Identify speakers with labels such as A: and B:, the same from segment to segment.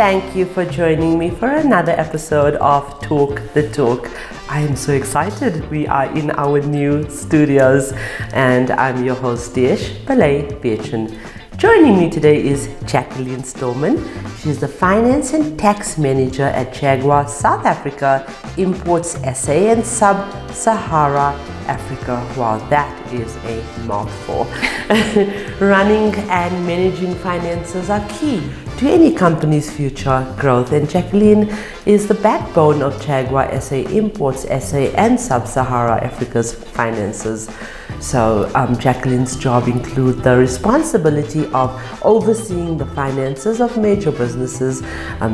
A: thank you for joining me for another episode of Talk the Torque. I am so excited. We are in our new studios and I'm your host Desh Beachin. Joining me today is Jaqueline Stoman. She's the Finance and Tax Manager at Jaguar South Africa, Imports SA and Sub-Saharah Africa. Wow, that is a mouthful. Running and managing finances are key to any company's future growth, and Jaqueline is the backbone of Jaguar SA, Imports SA and Sub-Saharah Africa's finances. So Jaqueline's job includes the responsibility of overseeing the finances of major businesses,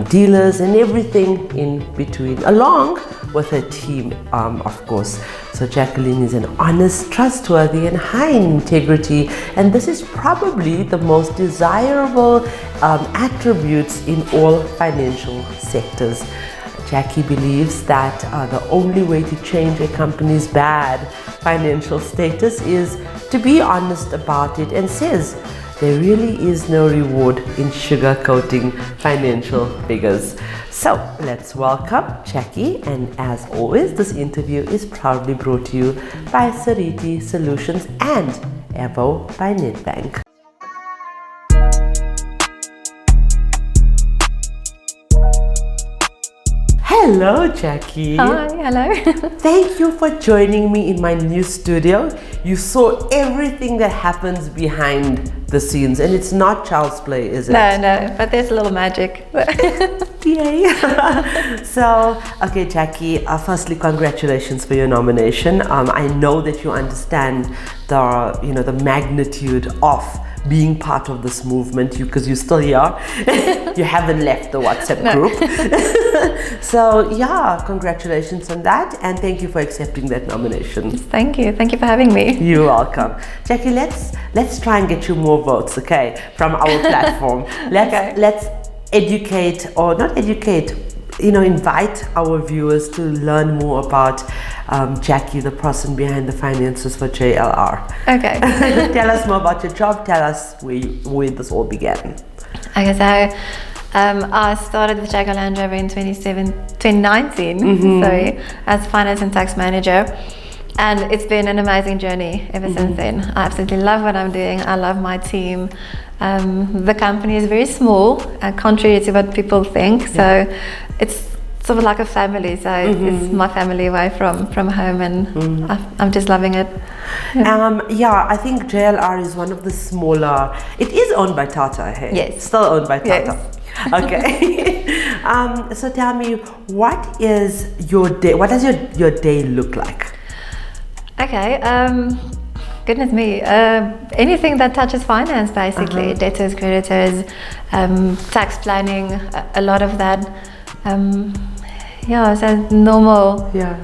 A: dealers and everything in between, along with her team, of course. So Jaqueline is an honest, trustworthy and high integrity, and this is probably the most desirable attributes in all financial sectors. Jackie believes that the only way to change a company's bad financial status is to be honest about it, and says there really is no reward in sugarcoating financial figures. So let's welcome Jackie, and as always, this interview is proudly brought to you by Saharah Solutions and Evo by Nedbank. Hello, Jackie.
B: Hi, hello.
A: Thank you for joining me in my new studio. You saw everything that happens behind the scenes, and it's not child's play, is it?
B: No, but there's a little magic.
A: Yay. So, okay, Jackie, firstly, congratulations for your nomination. I know that you understand the magnitude of being part of this movement, because you're still here. You haven't left the WhatsApp group. So yeah, congratulations on that, and thank you for accepting that nomination.
B: Thank you for having me.
A: You're welcome. Jackie, let's try and get you more votes, okay, from our platform. Let's educate, or not educate, invite our viewers to learn more about Jackie, the person behind the finances for JLR.
B: Okay.
A: Tell us more about your job. Tell us where this all began.
B: Okay, so I started with Jaguar Land Rover in 2019, as Finance and Tax Manager. And it's been an amazing journey ever since then. I absolutely love what I'm doing. I love my team. The company is very small, contrary to what people think. So it's sort of like a family. So it's my family away from home, and I'm just loving it.
A: Yeah. I think JLR is one of the smaller. It is owned by Tata, hey?
B: Yes.
A: Still owned by Tata.
B: Yes.
A: Okay. So tell me, what is your day? What does your day look like?
B: Okay, goodness me, anything that touches finance, basically, debtors, creditors, tax planning, a lot of that. So normal.
A: Yeah,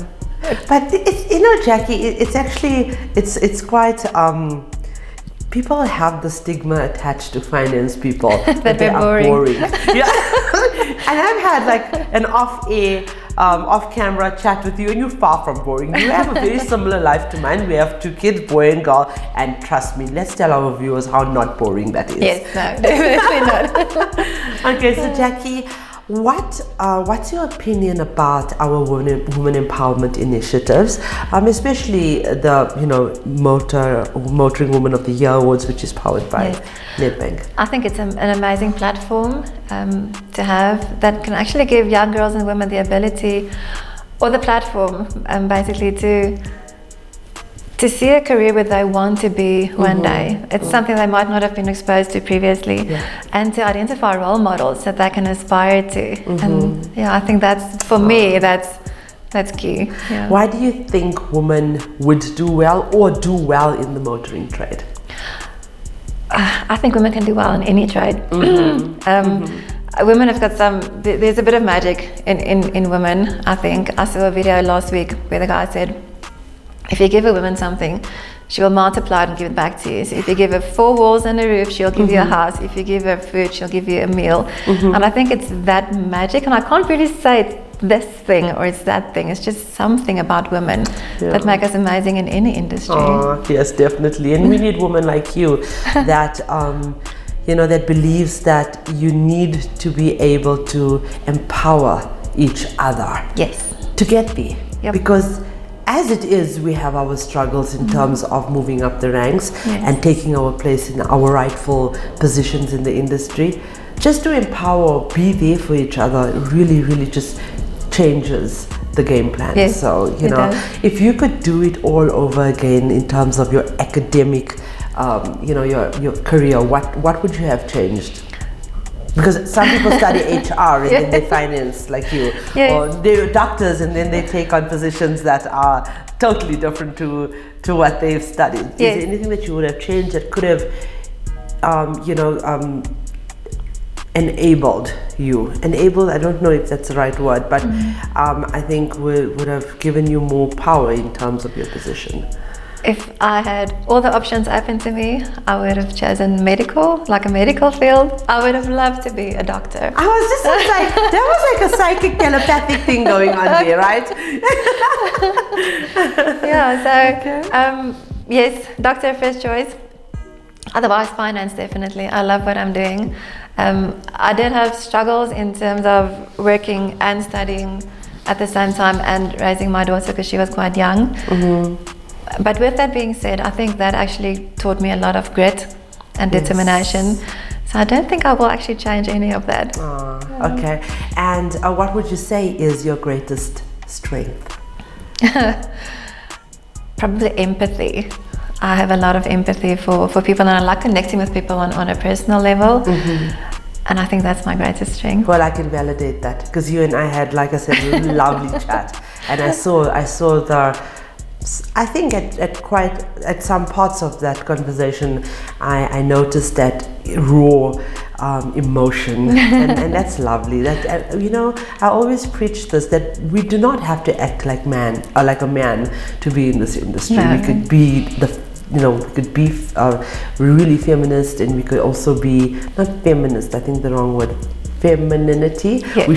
A: but it's Jackie, it's actually it's quite people have the stigma attached to finance people that they are boring. Yeah. And I've had like an off-camera chat with you, and you're far from boring. You have a very similar life to mine. We have 2 kids, boy and girl, and trust me, let's tell our viewers how not boring that is.
B: Yes, no, definitely not.
A: Okay, so Jackie, what's your opinion about our women empowerment initiatives, especially the Motoring Woman of the Year Awards, which is powered by Nedbank? I
B: think it's an amazing platform to have that can actually give young girls and women the ability, or the platform, basically to see a career where they want to be one day. It's something they might not have been exposed to previously, and to identify role models that they can aspire to. And I think that's, for me, that's key. Yeah.
A: Why do you think women would do well in the motoring trade?
B: I think women can do well in any trade. Women have got there's a bit of magic in women, I think. I saw a video last week where the guy said, if you give a woman something, she will multiply it and give it back to you. So if you give her 4 walls and a roof, she'll give you a house. If you give her food, she'll give you a meal. And I think it's that magic, and I can't really say it's this thing or it's that thing. It's just something about women that make us amazing in any industry.
A: Yes, definitely. And we need women like you that that believes that you need to be able to empower each other
B: Yes.
A: to get there.
B: Yep.
A: Because as it is, we have our struggles in terms of moving up the ranks and taking our place in our rightful positions in the industry. Just to empower, be there for each other, really, really just changes the game plan.
B: Yes,
A: So,
B: it does.
A: if you could do it all over again in terms of your academic, your career, what would you have changed? Because some people study HR and then they finance like you,
B: Yes.
A: or they're doctors and then they take on positions that are totally different to what they've studied. Is
B: Yes.
A: there anything that you would have changed that could have, enabled you? Enabled, I don't know if that's the right word, but I think would have given you more power in terms of your position.
B: If I had all the options open to me, I would have chosen medical, like a medical field. I would have loved to be a doctor.
A: I was just like, that was like a psychic telepathic thing going on there, right?
B: Yeah, so yes, doctor first choice. Otherwise, finance definitely. I love what I'm doing. I did have struggles in terms of working and studying at the same time and raising my daughter because she was quite young. But with that being said, I think that actually taught me a lot of grit and determination. So I don't think I will actually change any of that.
A: Okay. And what would you say is your greatest strength?
B: Probably empathy. I have a lot of empathy for people, and I like connecting with people on a personal level. And I think that's my greatest strength.
A: Well, I can validate that because you and I had, like I said, a lovely chat, and I saw the. I think at some parts of that conversation, I noticed that raw emotion, and that's lovely. That I always preach this, that we do not have to act like a man to be in this industry.
B: No.
A: We could be we could be really feminist, and we could also be not feminist. I think the wrong word, femininity.
B: Yes.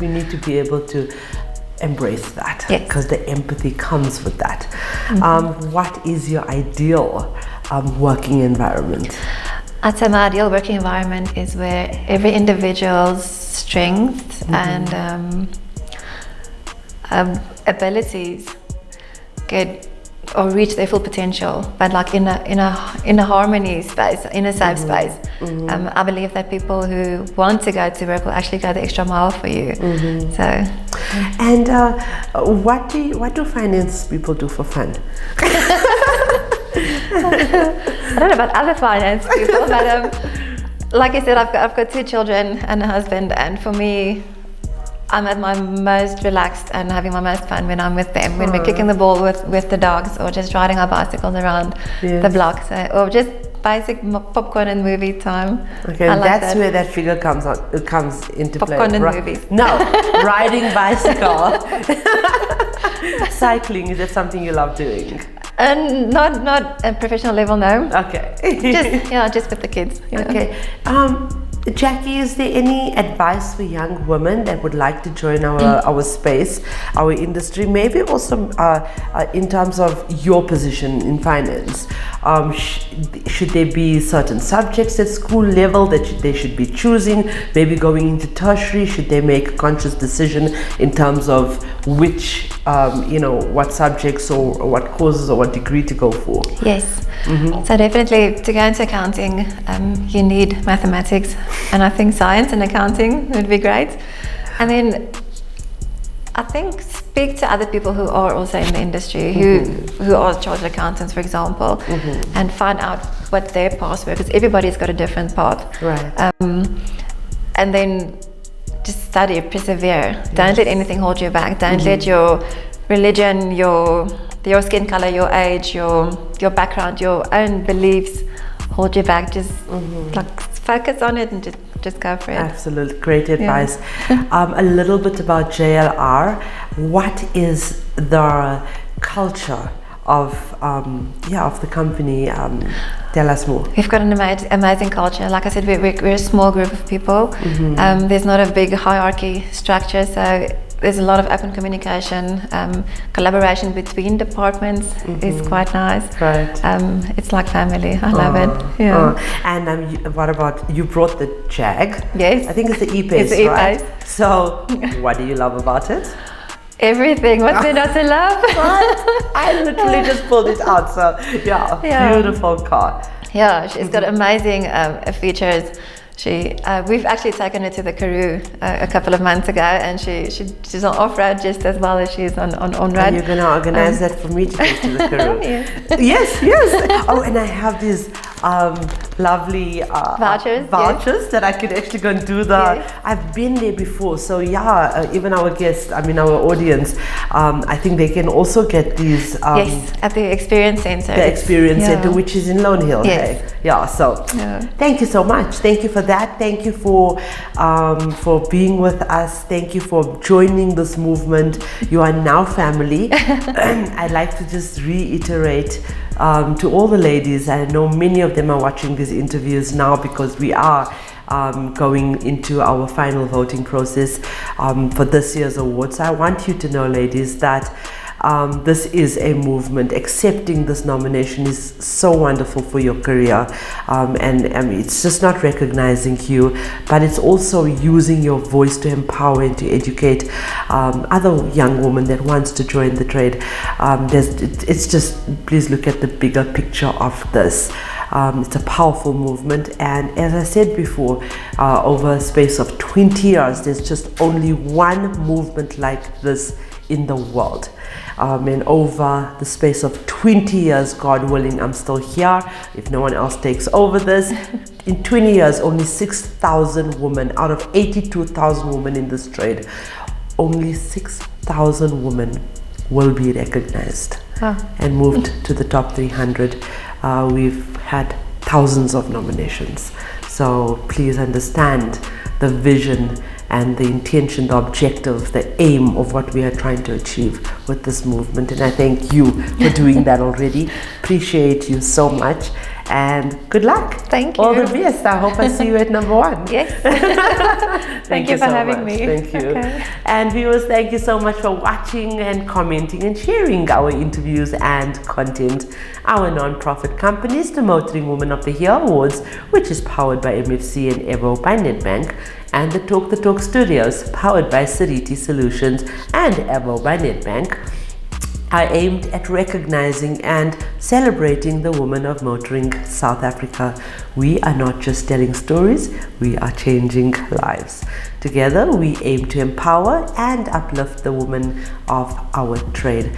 A: We need to be able to embrace that, because the empathy comes with that. What is your ideal working environment?
B: I'd say my ideal working environment is where every individual's strengths and abilities get or reach their full potential, but like in a harmony space, in a safe space. I believe that people who want to go to work will actually go the extra mile for you. So.
A: And what do finance people do for fun?
B: I don't know about other finance people, but like I said, I've got 2 children and a husband, and for me, I'm at my most relaxed and having my most fun when I'm with them, when we're kicking the ball with the dogs, or just riding our bicycles around the block, or just basic popcorn and movie time.
A: Okay,
B: I like
A: that's where that figure comes into play.
B: Popcorn and movies.
A: No, riding bicycle. Cycling, is that something you love doing?
B: And not a professional level, no.
A: Okay.
B: just with the kids.
A: Okay. Jackie, is there any advice for young women that would like to join our space, our industry, maybe also in terms of your position in finance? Should there be certain subjects at school level that they should be choosing, maybe going into tertiary? Should they make a conscious decision in terms of which, what subjects or what courses or what degree to go for?
B: Yes. So definitely to go into accounting, you need mathematics, and I think science and accounting would be great. And then I think speak to other people who are also in the industry, who are chartered accountants, for example, and find out what their paths were, because everybody's got a different path.
A: Right.
B: And then just study, persevere. Don't let anything hold you back. Don't let your religion, your skin color, your age, your background, your own beliefs hold you back. Just like focus on it and just go for it.
A: Absolutely, great advice. A little bit about JLR. What is the culture of the company? Tell us more.
B: We've got an amazing culture. Like I said, we're a small group of people. There's not a big hierarchy structure, so there's a lot of open communication, collaboration between departments is quite nice.
A: Right.
B: It's like family. I love it. Yeah.
A: And what about, you brought the Jag?
B: Yes.
A: I think it's the E-Pace,
B: It's the
A: right?
B: E-Pace.
A: So, what do you love about it?
B: Everything. What's there not to love?
A: I literally just pulled it out. So, yeah. Beautiful car.
B: Yeah, she's got amazing features. We've actually taken her to the Karoo a couple of months ago, and she's on off-road just as well as she's on road.
A: Are you going to organize that for me to take to the Karoo?
B: Yes.
A: Yes. Oh, and I have these lovely vouchers that I could actually go and do I've been there before, so even our guests, our audience, I think they can also get these
B: yes, at the Experience Center.
A: The Experience Center, which is in Lone Hill.
B: Yes.
A: Hey? Yeah, so thank you so much. Thank you for that. Thank you for being with us. Thank you for joining this movement. You are now family. I'd like to just reiterate to all the ladies, I know many of them are watching these interviews now because we are going into our final voting process for this year's awards. So I want you to know, ladies, that this is a movement. Accepting this nomination is so wonderful for your career, and it's just not recognizing you, but it's also using your voice to empower and to educate other young women that wants to join the trade. It's just, please look at the bigger picture of this. It's a powerful movement, and as I said before, over a space of 20 years, there's just only one movement like this in the world. And over the space of 20 years, God willing, I'm still here, if no one else takes over this, in 20 years, only 6,000 women out of 82,000 women in this trade, only 6,000 women will be recognized and moved to the top 300. We've had thousands of nominations. So please understand the vision and the intention, the objective, the aim of what we are trying to achieve with this movement. And I thank you for doing that already. Appreciate you so much. And good luck.
B: Thank you.
A: All the best. I hope I see you at number one.
B: Yes. Thank you for having me.
A: Thank you.
B: Okay.
A: And viewers, thank you so much for watching and commenting and sharing our interviews and content. Our non-profit company is the Motoring Woman of the Year Awards, which is powered by MFC and Evo by Nedbank, and the Talk the Torque Studios, powered by Sariti Solutions and Evo by Nedbank, are aimed at recognizing and celebrating the women of motoring South Africa. We are not just telling stories, we are changing lives. Together, we aim to empower and uplift the women of our trade.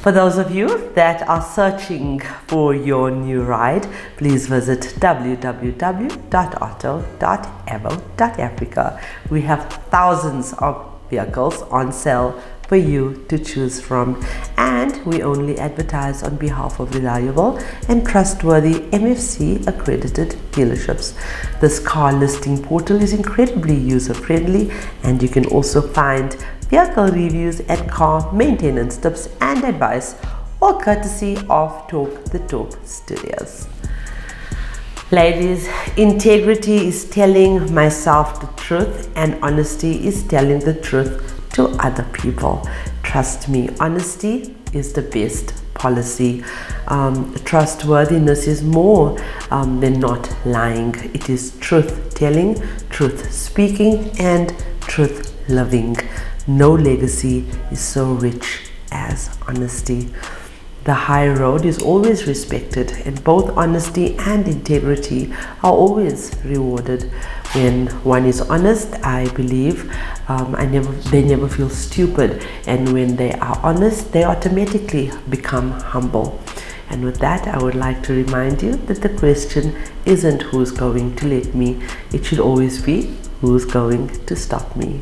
A: For those of you that are searching for your new ride, please visit www.auto.evo.africa. We have thousands of vehicles on sale for you to choose from, and we only advertise on behalf of reliable and trustworthy MFC accredited dealerships. This car listing portal is incredibly user-friendly, and you can also find vehicle reviews and car maintenance tips and advice, all courtesy of Talk the Torque Studios. Ladies, integrity is telling myself the truth, and honesty is telling the truth to other people. Trust me, honesty is the best policy. Trustworthiness is more than not lying. It is truth telling, truth speaking, and truth living. No legacy is so rich as honesty. The high road is always respected, and both honesty and integrity are always rewarded. When one is honest, I believe they never feel stupid, and when they are honest, they automatically become humble. And with that, I would like to remind you that the question isn't who's going to let me, it should always be who's going to stop me.